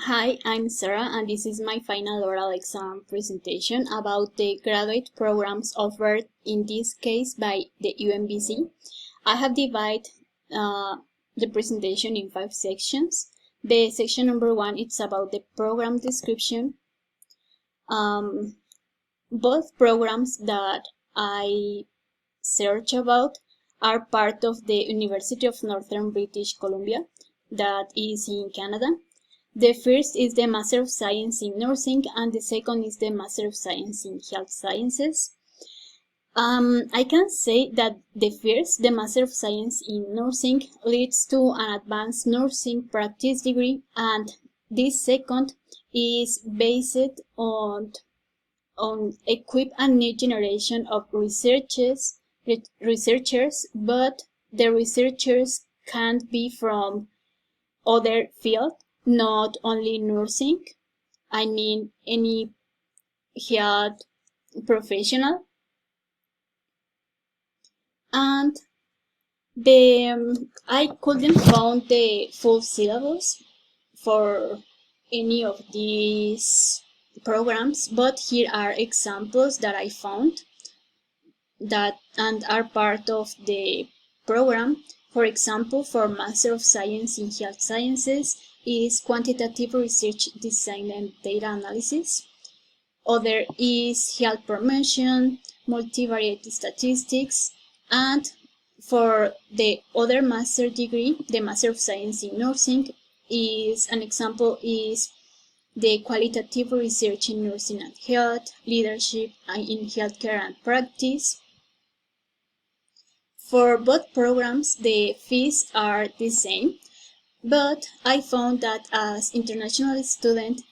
Hi, I'm Sarah, and this is my final oral exam presentation about the graduate programs offered in this case by the UMBC. I have divided the presentation in 5 sections. The section number 1 is about the program description. Both programs that I search about are part of the University of Northern British Columbia, that is in Canada. The first is the Master of Science in Nursing, and the second is the Master of Science in Health Sciences. I can say that the Master of Science in Nursing leads to an advanced nursing practice degree, and this second is based on equip a new generation of researchers, but the researchers can't be from other field, not only nursing. I mean any health professional. And I couldn't find the full syllabus for any of these programs, but here are examples that I found that and are part of the program. For example, for Master of Science in Health Sciences is Quantitative Research Design and Data Analysis. Other is Health Promotion, Multivariate Statistics, and for the other master degree, the Master of Science in Nursing, is an example is the Qualitative Research in Nursing and Health, Leadership in Healthcare and Practice. For both programs, the fees are the same, but I found that as international students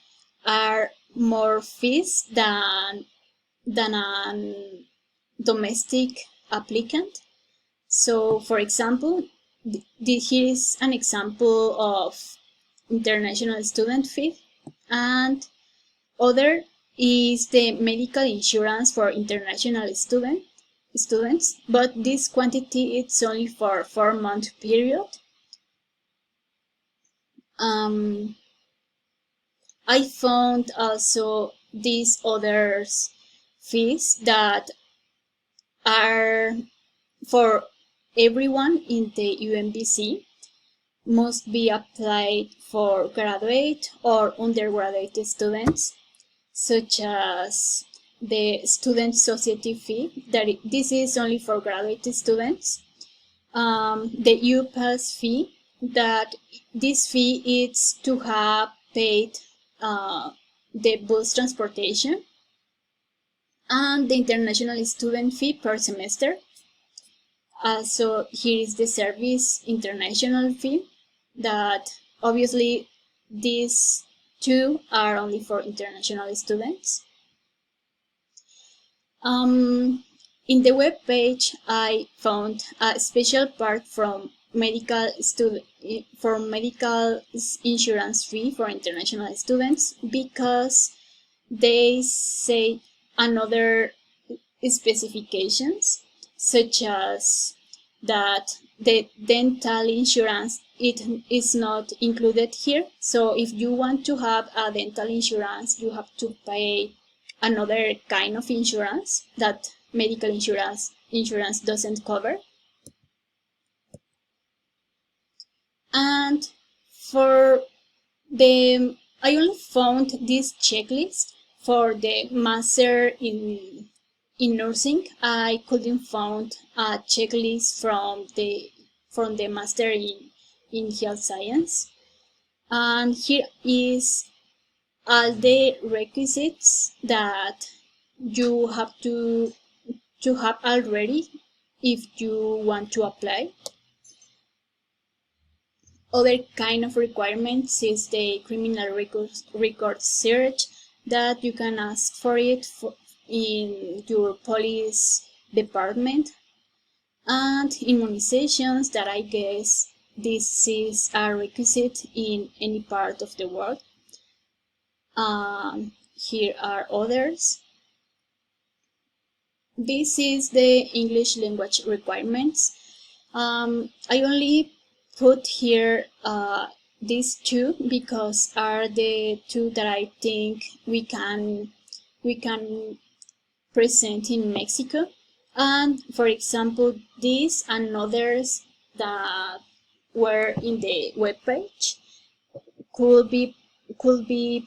are more fees than a domestic applicant. So, for example, here is an example of international student fee, and other is the medical insurance for international students, but this quantity is only for 4-month period. I found also these other fees that are for everyone in the UMBC, must be applied for graduate or undergraduate students, such as the student society fee, this is only for graduate students. The UPass fee, that this fee is to have paid the bus transportation, and the international student fee per semester. So here is the service international fee, that obviously these two are only for international students. In the web page, I found a special part from medical insurance fee for international students, because they say another specifications, such as that the dental insurance, it is not included here. So if you want to have a dental insurance, you have to pay another kind of insurance that medical insurance doesn't cover. And for I only found this checklist for the master in nursing. I couldn't find a checklist from the master in health science. And here is all the requisites that you have to have already if you want to apply. Other kind of requirements is the criminal record search, that you can ask for it in your police department, and immunizations, that I guess this is a requisite in any part of the world. Here are others. This is the English language requirements. I only put here these two because are the two that I think we can present in Mexico. And for example, these and others that were in the webpage could be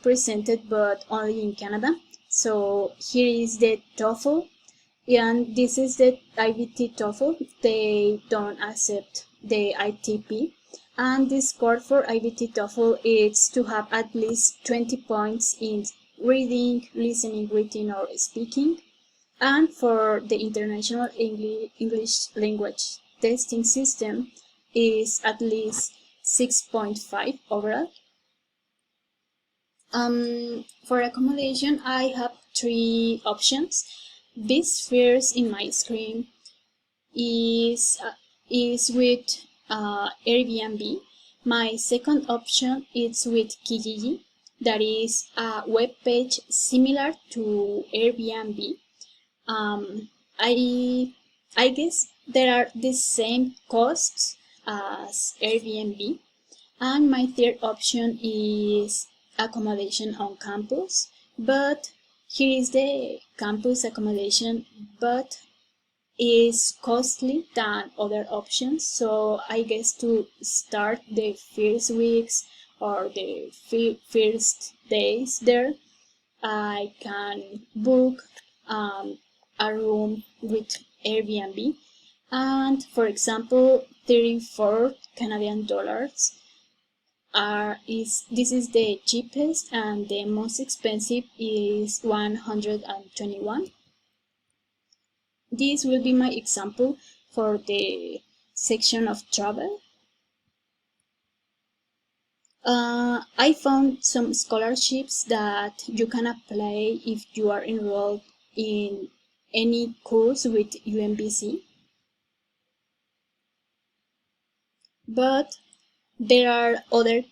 presented but only in Canada. So here is the TOEFL, and this is the IBT TOEFL. They don't accept the ITP, and the score for IBT TOEFL is to have at least 20 points in reading, listening, writing, or speaking. And for the International English Language Testing System is at least 6.5 overall. For accommodation, I have three options. This first in my screen is with Airbnb. My second option is with Kijiji, that is a web page similar to Airbnb. I guess there are the same costs as Airbnb. And my third option is accommodation on campus, but here is the campus accommodation, but is costly than other options. So I guess to start the first weeks or the first days there, I can book a room with Airbnb, and for example 34 Canadian dollars this is the cheapest, and the most expensive is 121. This will be my example for the section of travel. I found some scholarships that you can apply if you are enrolled in any course with UMBC. But there are other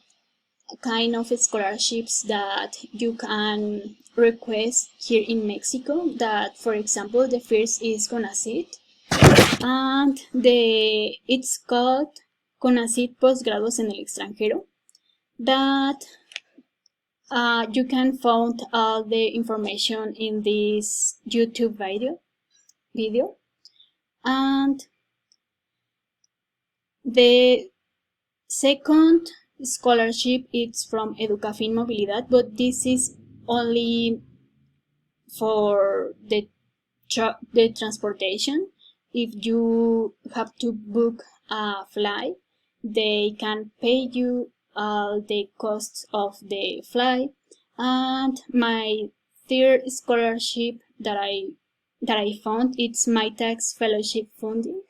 kind of scholarships that you can request here in Mexico, that for example the first is CONACYT, and it's called CONACYT Postgrados en el Extranjero, that you can find all the information in this YouTube video. And the second scholarship is from Educafin Movilidad, but this is only for the transportation. If you have to book a flight, they can pay you all the costs of the flight. And my third scholarship that I found, it's MyTax Fellowship Funding.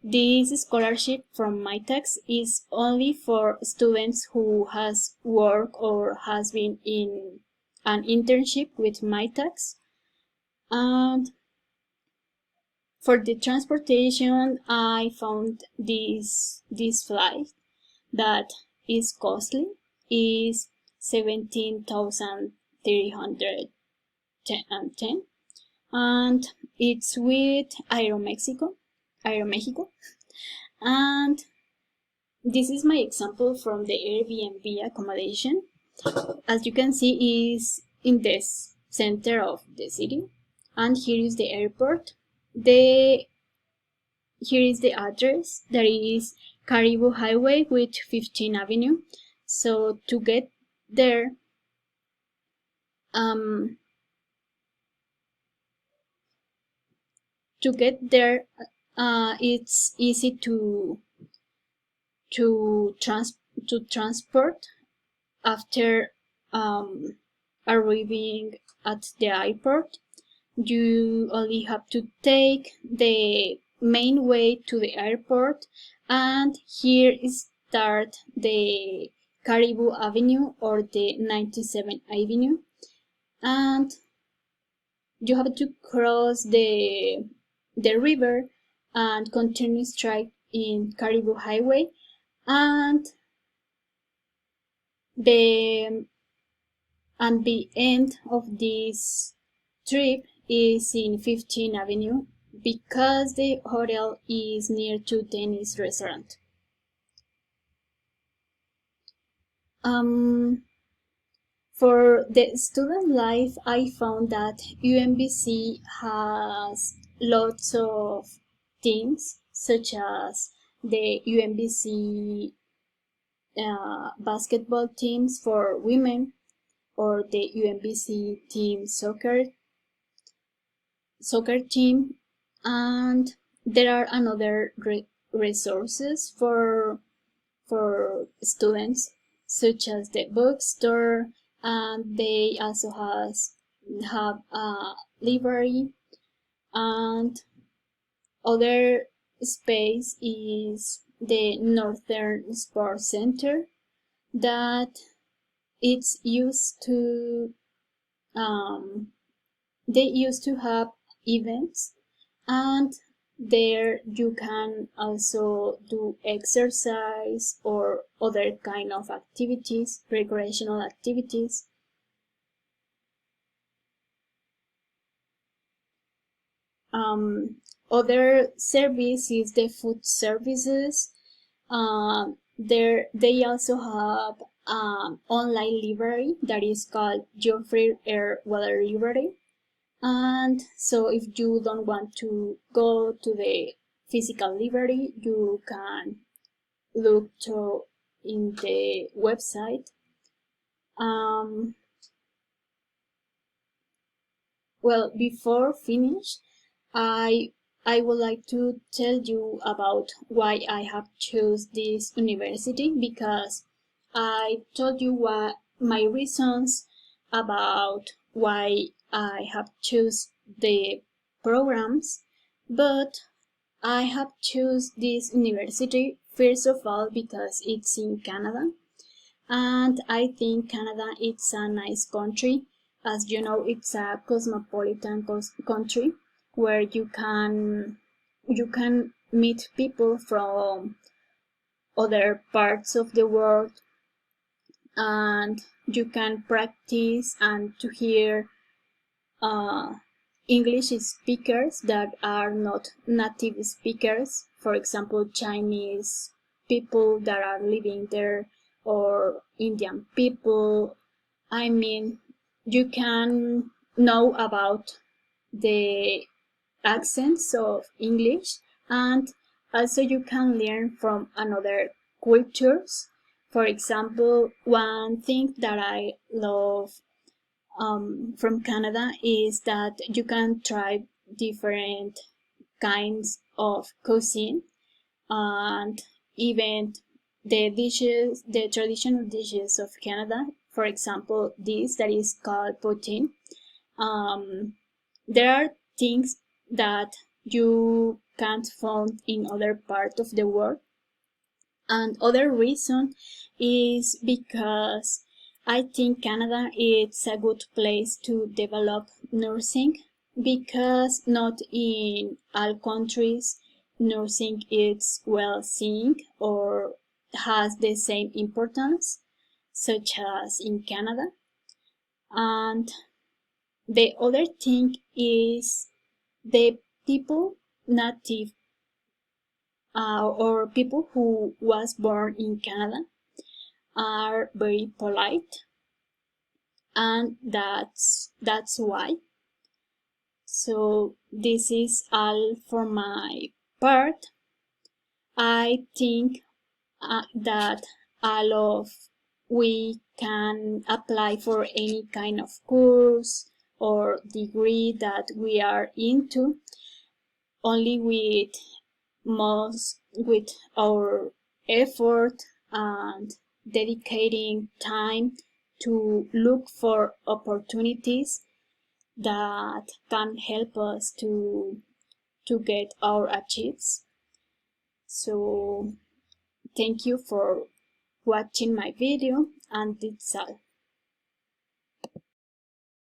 This scholarship from MyTax is only for students who has worked or has been in an internship with MyTax. And for the transportation, I found this flight that is costly, is 17,310, and it's with Aeromexico. And this is my example from the Airbnb accommodation. As you can see, is in the center of the city, and here is the airport. Here is the address, that is Caribou Highway with 15th Avenue. So to get there, it's easy to transport after arriving at the airport. You only have to take the main way to the airport, and here start the Caribou Avenue or the 97th Avenue, and you have to cross the river and continue straight in Caribou Highway, and the end of this trip is in 15th Avenue, because the hotel is near to Denny's restaurant. For the student life, I found that UMBC has lots of teams, such as the UMBC basketball teams for women, or the UMBC team soccer team, and there are another resources for students, such as the bookstore, and they also have a library, and other space is the Northern Sports Center that it's used to they used to have events, and there you can also do exercise or other kind of activities, recreational activities. Other service is the food services. There they also have online library that is called Geoffrey Air Water Library. And so if you don't want to go to the physical library, you can look in the website. Well, before finish, I would like to tell you about why I have choose this university, because I told you what my reasons about why I have choose the programs, but I have choose this university first of all because it's in Canada, and I think Canada it's a nice country. As you know, it's a cosmopolitan country where you can meet people from other parts of the world, and you can practice and to hear English speakers that are not native speakers. For example, Chinese people that are living there, or Indian people. I mean, you can know about the accents of English, and also you can learn from another cultures. For example, one thing that I love from Canada is that you can try different kinds of cuisine, and even the traditional dishes of Canada. For example, this that is called poutine. There are things that you can't find in other parts of the world. And other reason is because I think Canada is a good place to develop nursing, because not in all countries nursing is well seen or has the same importance such as in Canada. And the other thing is the people native or people who was born in Canada are very polite, and that's why. So this is all for my part. I think that all of we can apply for any kind of course or degree that we are into, only with our effort and dedicating time to look for opportunities that can help us to get our achieves. So thank you for watching my video, and that's all.